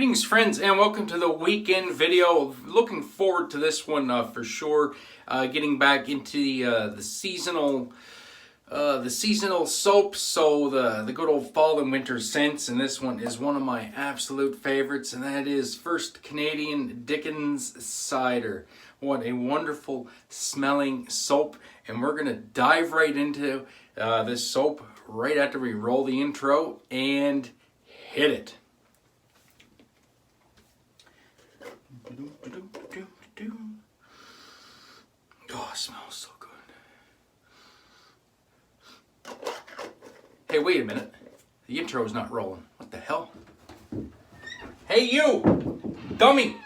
Greetings friends and welcome to the weekend video. Looking forward to this one for sure. Getting back into the seasonal soaps, so the good old fall and winter scents, and this one is one of my absolute favorites, and that is First Canadian Dickens Cider. What a wonderful smelling soap, and we're gonna dive right into this soap right after we roll the intro and hit it. Oh, it smells so good. Hey, wait a minute. The intro is not rolling. What the hell? Hey, you! Dummy!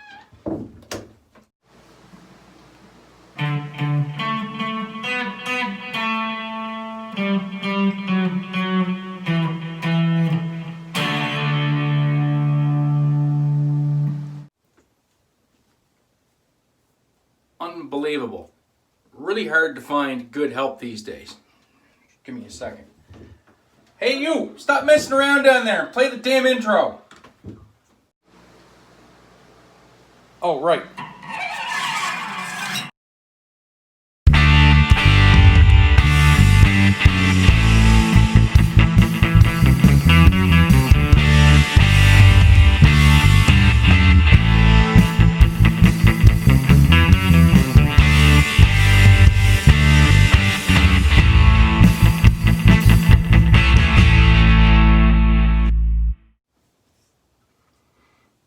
Unbelievable. Really hard to find good help these days. Give me a second. Hey you! Stop messing around down there! Play the damn intro! Oh, right.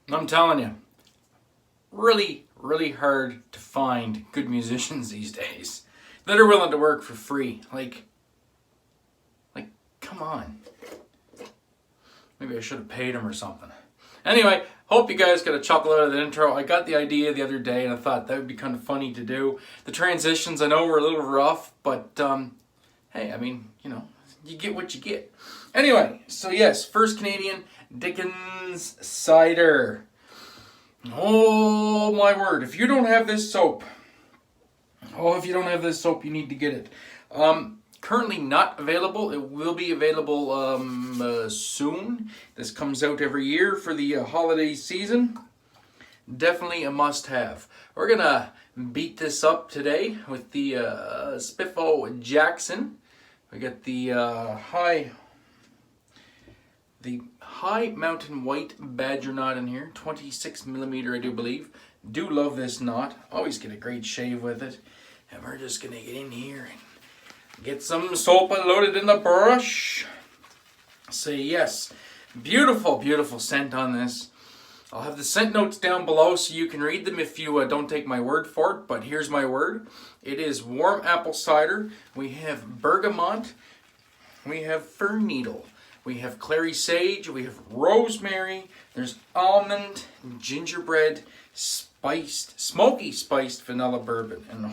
I'm telling you, really hard to find good musicians these days that are willing to work for free. Like, come on. Maybe I should have paid them or something. Anyway, hope you guys got a chuckle out of the intro. I got the idea the other day and I thought that would be kind of funny to do. The transitions, I know, were a little rough, but hey, I mean, you know, you get what you get. Anyway, so yes, First Canadian Dickens Cider. Oh my word, if you don't have this soap, you need to get it. Currently not available. It will be available soon. This comes out every year for the holiday season. Definitely a must-have. We're gonna beat this up today with the Spiffo Jackson. We got the high mountain white badger knot in here, 26mm I do believe. Do love this knot. Always get a great shave with it. And we're just gonna get in here and get some soap loaded in the brush. So yes, beautiful scent on this. I'll have the scent notes down below so you can read them if you don't take my word for it, but here's my word. It is warm apple cider. We have bergamot. We have fir needle. We have clary sage, we have rosemary, there's almond, gingerbread, smoky spiced vanilla bourbon, and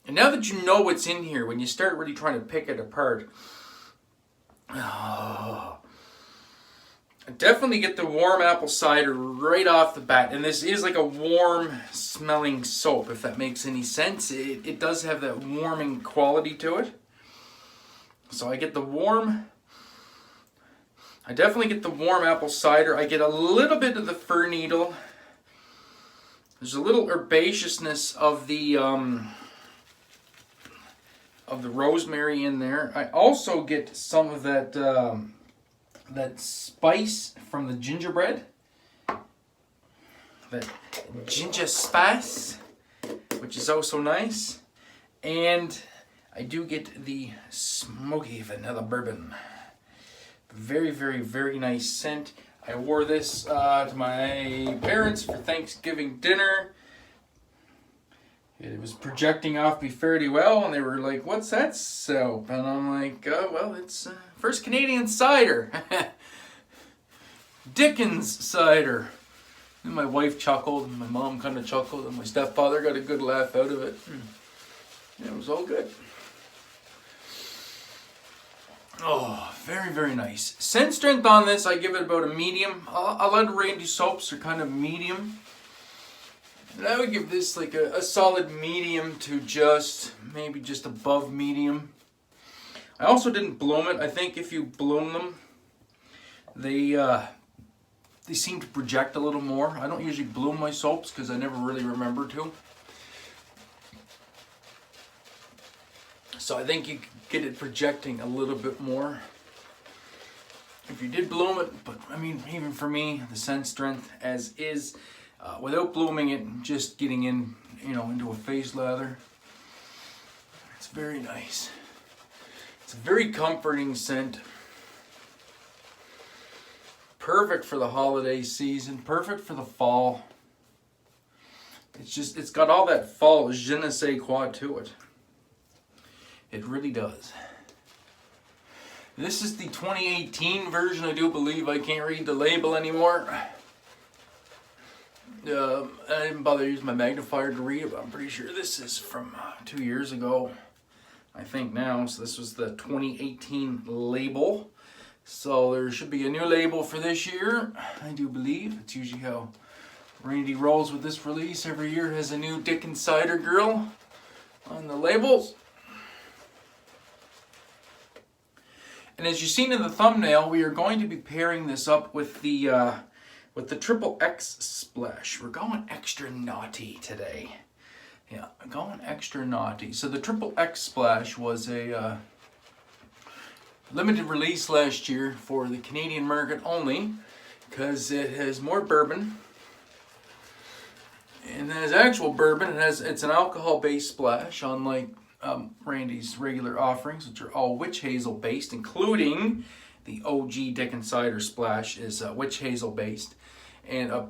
And now that you know what's in here, when you start really trying to pick it apart, definitely get the warm apple cider right off the bat. And this is like a warm smelling soap, if that makes any sense. It does have that warming quality to it. So I definitely get the warm apple cider. I get a little bit of the fir needle. There's a little herbaceousness of the rosemary in there. I also get some of that that spice from the gingerbread. That ginger spice, which is also nice. And I do get the smoky vanilla bourbon. Very nice scent. I wore this to my parents for Thanksgiving dinner. It was projecting off me fairly well, and they were like, "What's that soap?" And I'm like, "Oh, well, it's First Canadian Cider." Dickens Cider. And my wife chuckled, and my mom kind of chuckled, and my stepfather got a good laugh out of it. And it was all good. Oh, very nice. Scent strength on this, I give it about a medium. A lot of Randy soaps are kind of medium. And I would give this like a solid medium to maybe just above medium. I also didn't bloom it. I think if you bloom them, they seem to project a little more. I don't usually bloom my soaps because I never really remember to. So I think you could get it projecting a little bit more if you did bloom it. But I mean, even for me, the scent strength as is, without blooming it, just getting in, you know, into a face lather, it's very nice. It's a very comforting scent. Perfect for the holiday season, perfect for the fall. It's got all that fall je ne sais quoi to it. It really does. This is the 2018 version, I do believe. I can't read the label anymore. I didn't bother using my magnifier to read it, but I'm pretty sure this is from 2 years ago. I think now, so this was the 2018 label. So there should be a new label for this year, I do believe. It's usually how Randy rolls with this release. Every year has a new Dickens Cider girl on the labels. And as you've seen in the thumbnail, we are going to be pairing this up with the XXX splash. We're going extra naughty today. Yeah, I'm going extra naughty. So the XXX splash was a limited release last year for the Canadian market only, because it has more bourbon. And it has actual bourbon. It's an alcohol-based splash, unlike Randy's regular offerings, which are all witch hazel based, including the OG Dickens Cider splash is witch hazel based, and a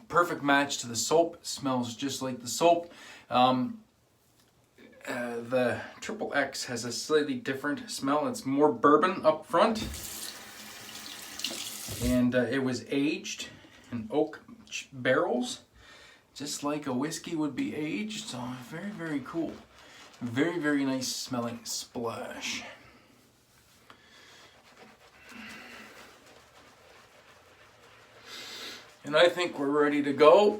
perfect match to the soap. It smells just like the soap. The XXX has a slightly different smell. It's more bourbon up front, and it was aged in oak barrels, just like a whiskey would be aged. So very, very cool. Very, very nice smelling splash. And I think we're ready to go.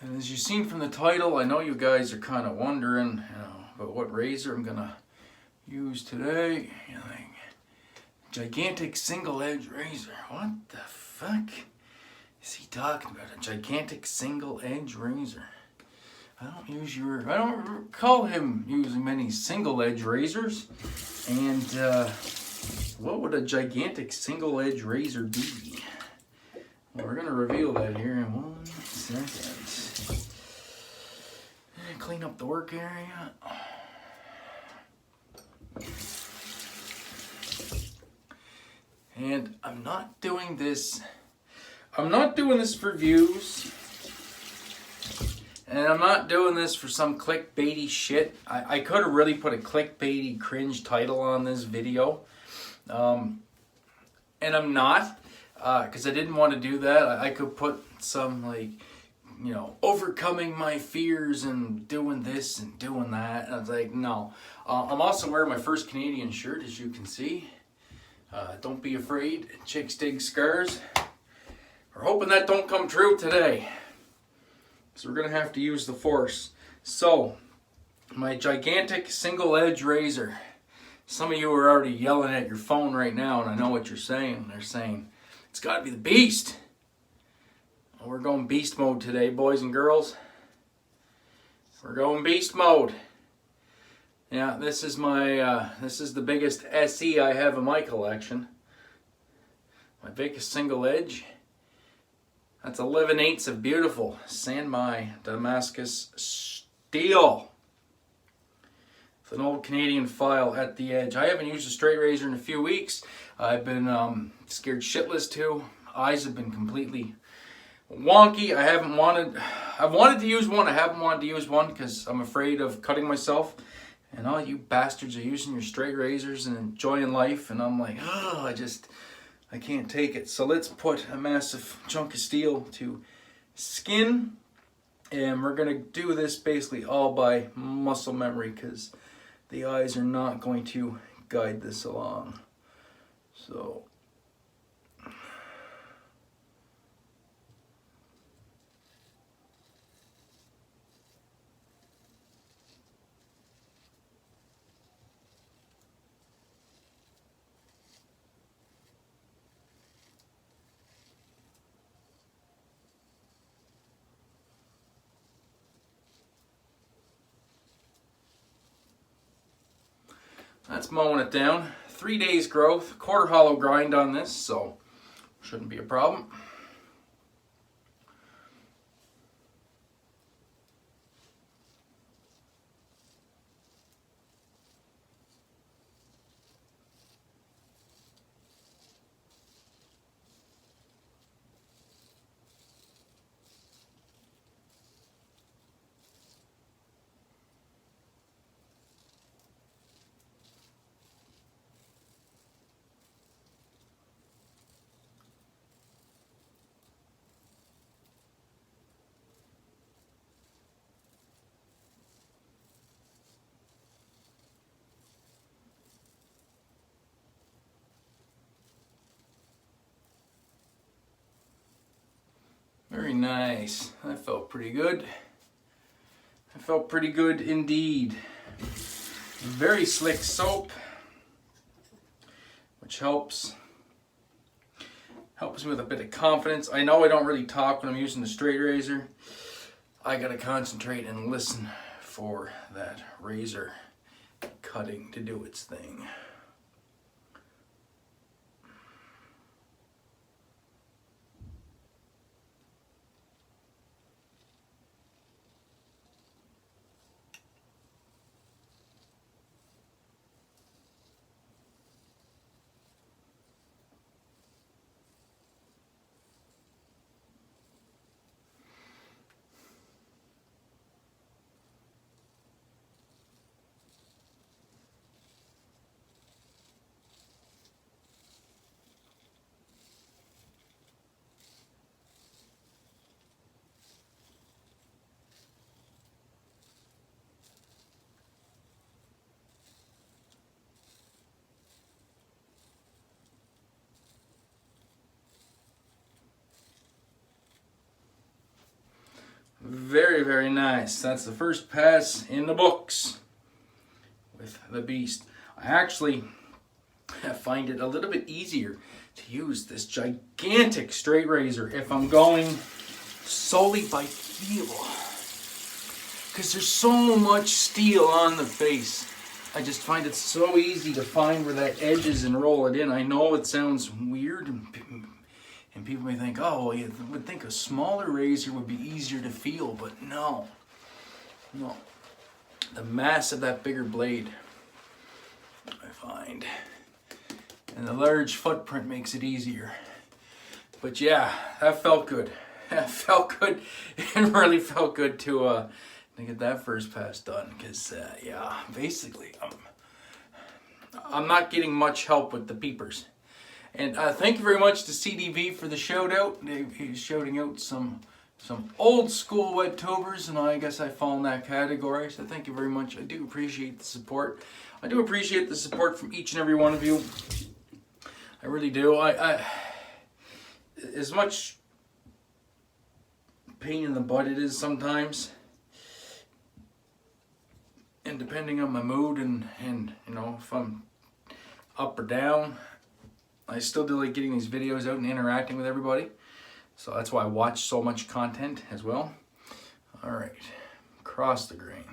And as you've seen from the title, I know you guys are kind of wondering, you know, about what razor I'm gonna use today. You're like, gigantic single edge razor. What the fuck is he talking about? A gigantic single edge razor. I don't recall him using many single edge razors. And what would a gigantic single edge razor be? Well, we're gonna reveal that here in 1 second. Clean up the work area. And I'm not doing this for views. And I'm not doing this for some clickbaity shit. I could have really put a clickbaity cringe title on this video. And I'm not, because I didn't want to do that. I could put some, like, you know, overcoming my fears and doing this and doing that. And I was like, no. I'm also wearing my first Canadian shirt, as you can see. Don't be afraid. Chicks dig scars. We're hoping that don't come true today. So we're going to have to use the force. So, my gigantic single edge razor. Some of you are already yelling at your phone right now, and I know what you're saying. They're saying, it's got to be the beast. Well, we're going beast mode today, boys and girls. We're going beast mode. Yeah, this is the biggest SE I have in my collection. My biggest single edge. That's 11/8 of beautiful Sanmai Damascus steel. With an old Canadian file at the edge. I haven't used a straight razor in a few weeks. I've been scared shitless too. Eyes have been completely wonky. I've wanted to use one. I haven't wanted to use one because I'm afraid of cutting myself. And all you bastards are using your straight razors and enjoying life. And I'm like, oh, I can't take it. So let's put a massive chunk of steel to skin. And we're going to do this basically all by muscle memory because the eyes are not going to guide this along. So That's mowing it down. 3 days growth, quarter hollow grind on this, so shouldn't be a problem. Very nice. That felt pretty good. That felt pretty good indeed. Very slick soap, which helps me with a bit of confidence. I know I don't really talk when I'm using the straight razor. I gotta concentrate and listen for that razor cutting to do its thing. Very, very nice. That's the first pass in the books with the beast. I actually find it a little bit easier to use this gigantic straight razor if I'm going solely by feel, because there's so much steel on the face. I just find it so easy to find where that edge is and roll it in. I know it sounds weird, and people may think, oh, well, you would think a smaller razor would be easier to feel, but no. No. The mass of that bigger blade, I find, and the large footprint makes it easier. But yeah, that felt good. That felt good. It really felt good to get that first pass done, because yeah, basically I'm not getting much help with the peepers. And thank you very much to CDB for the shout out. He's shouting out some old school webtubers, and I guess I fall in that category. So thank you very much. I do appreciate the support. I do appreciate the support from each and every one of you. I really do. I as much pain in the butt it is sometimes, and depending on my mood and you know, if I'm up or down, I still do like getting these videos out and interacting with everybody. So that's why I watch so much content as well. All right, across the grain.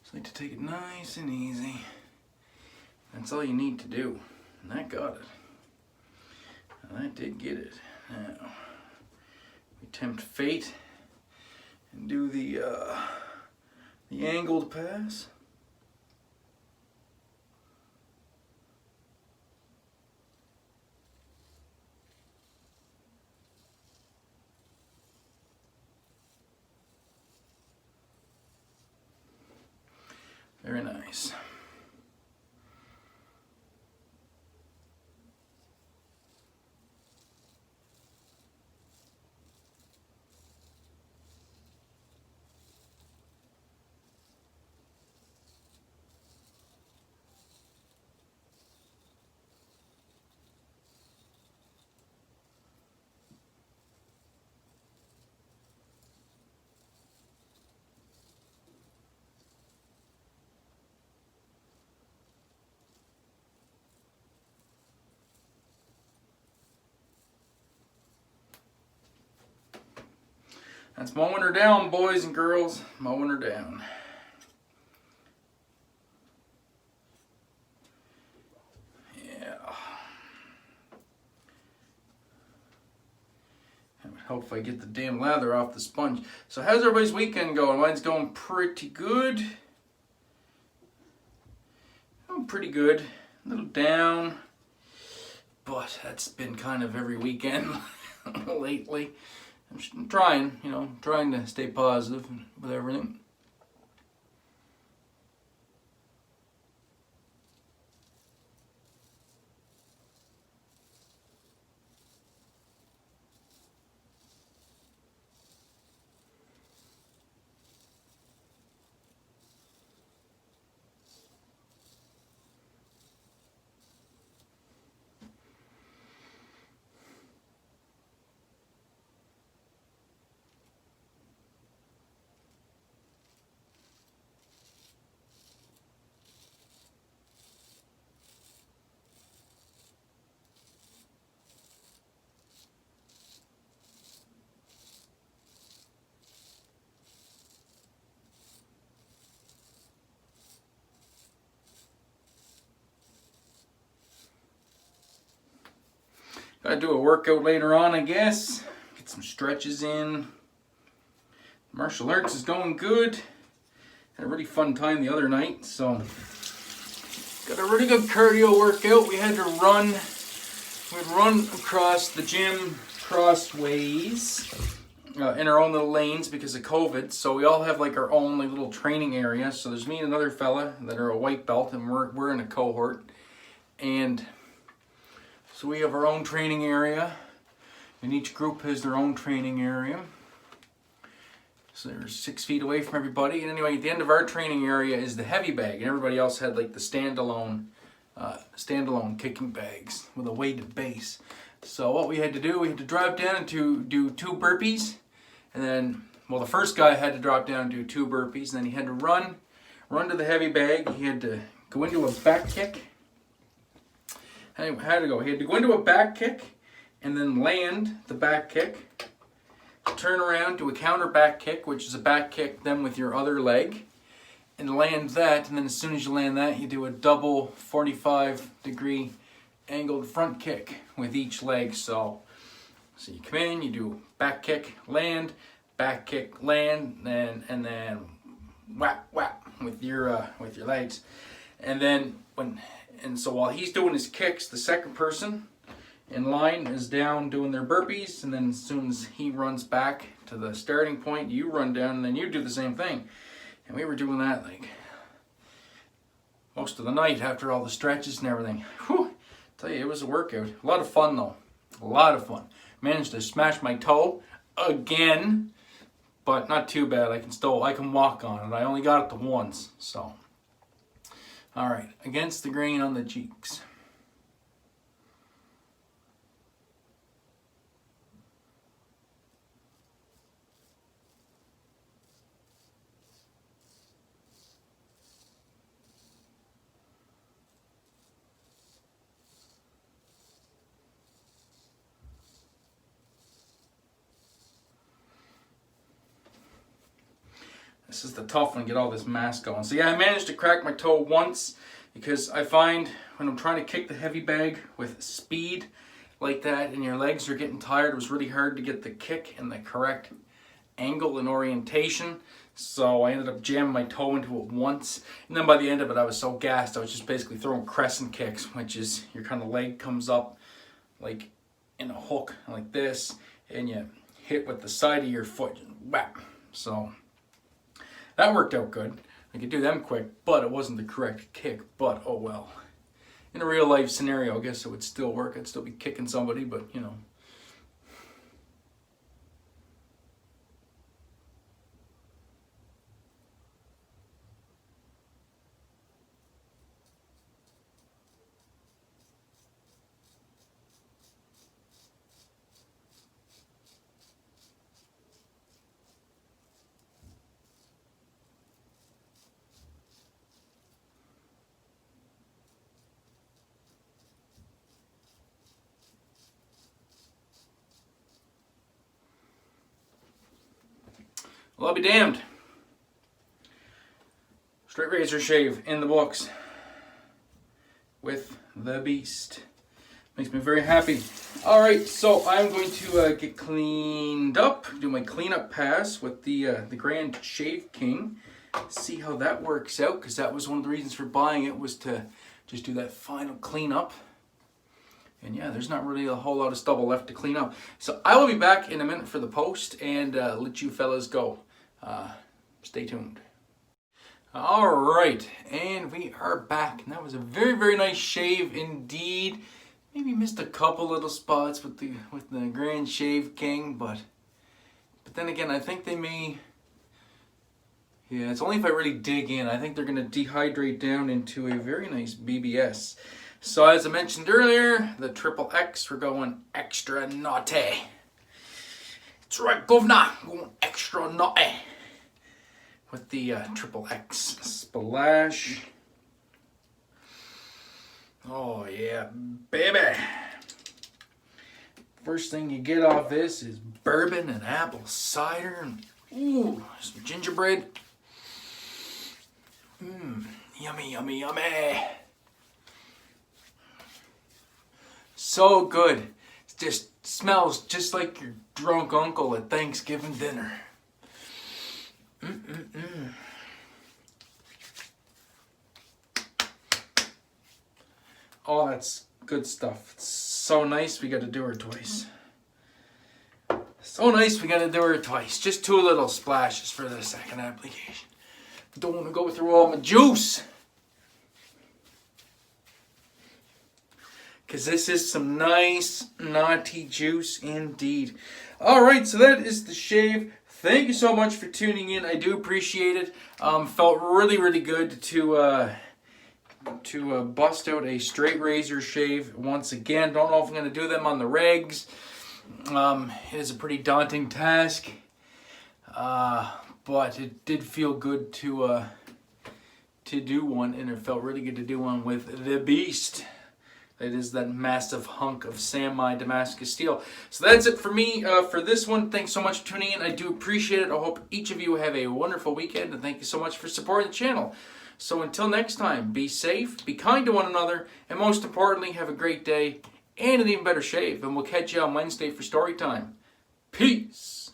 Just like to take it nice and easy. That's all you need to do. And that got it. And that did get it. Now, we tempt fate and do the angled pass. Very nice. That's mowing her down, boys and girls. Mowing her down. Yeah. It would help if I get the damn lather off the sponge. So how's everybody's weekend going? Mine's going pretty good. Pretty good. A little down. But that's been kind of every weekend lately. I'm trying, trying to stay positive with everything. Gotta do a workout later on, I guess. Get some stretches in. Martial arts is going good. Had a really fun time the other night, so got a really good cardio workout. We had to run. We'd run across the gym crossways in our own little lanes because of COVID. So we all have like our own like little training area. So there's me and another fella that are a white belt, and we're in a cohort. And so we have our own training area, and each group has their own training area. So they're 6 feet away from everybody. And anyway, at the end of our training area is the heavy bag, and everybody else had like the standalone kicking bags with a weighted base. So what we had to do, we had to drop down and do 2 burpees, and then, well, the first guy had to drop down and do 2 burpees, and then he had to run to the heavy bag. He had to go into a back kick. Anyway, how to go? He had to go into a back kick and then land the back kick, turn around, do a counter back kick, which is a back kick then with your other leg, and land that, and then as soon as you land that, you do a double 45-degree angled front kick with each leg. So you come in, you do back kick, back kick, land, and then whap whap with your legs, and so while he's doing his kicks, the second person in line is down doing their burpees, and then as soon as he runs back to the starting point, you run down, and then you do the same thing. And we were doing that like most of the night after all the stretches and everything. Whew, tell you, it was a workout. A lot of fun though. A lot of fun. Managed to smash my toe again, but not too bad. I can walk on it. I only got it the once, so. All right, against the grain on the cheeks. This is the tough one, get all this mass going. So yeah, I managed to crack my toe once because I find when I'm trying to kick the heavy bag with speed like that and your legs are getting tired, it was really hard to get the kick in the correct angle and orientation. So I ended up jamming my toe into it once. And then by the end of it, I was so gassed, I was just basically throwing crescent kicks, which is your kind of leg comes up like in a hook like this, and you hit with the side of your foot, whap. So that worked out good. I could do them quick, but it wasn't the correct kick. But oh well. In a real life scenario, I guess it would still work. I'd still be kicking somebody, but you know. Well, I'll be damned. Straight razor shave in the books with the beast. Makes me very happy. Alright, so I'm going to get cleaned up, do my cleanup pass with the Grand Shave King. See how that works out, because that was one of the reasons for buying it, was to just do that final cleanup. And yeah, there's not really a whole lot of stubble left to clean up. So I will be back in a minute for the post and let you fellas go. Stay tuned. Alright, and we are back. And that was a very, very nice shave indeed. Maybe missed a couple little spots with the Grand Shave King, but then again, I think they may. Yeah, it's only if I really dig in. I think they're going to dehydrate down into a very nice BBS. So as I mentioned earlier, the XXX, we're going extra naughty. That's right, governor, going extra naughty with the XXX splash. Oh yeah, baby. First thing you get off this is bourbon and apple cider and ooh, some gingerbread. Yummy, yummy, yummy. So good. It just smells just like your drunk uncle at Thanksgiving dinner. Oh, that's good stuff. It's so nice we got to do her twice. So nice we got to do her twice. Just 2 little splashes for the second application. Don't want to go through all my juice. Because this is some nice, naughty juice indeed. Alright, so that is the shave. Thank you so much for tuning in. I do appreciate it. Felt really, really good to bust out a straight razor shave once again. Don't know if I'm going to do them on the regs. It is a pretty daunting task. But it did feel good to do one, and it felt really good to do one with the beast. It is that massive hunk of Sami Damascus steel. So that's it for me for this one. Thanks so much for tuning in. I do appreciate it. I hope each of you have a wonderful weekend, and thank you so much for supporting the channel. So until next time, be safe, be kind to one another, and most importantly, have a great day and an even better shave. And we'll catch you on Wednesday for story time. Peace.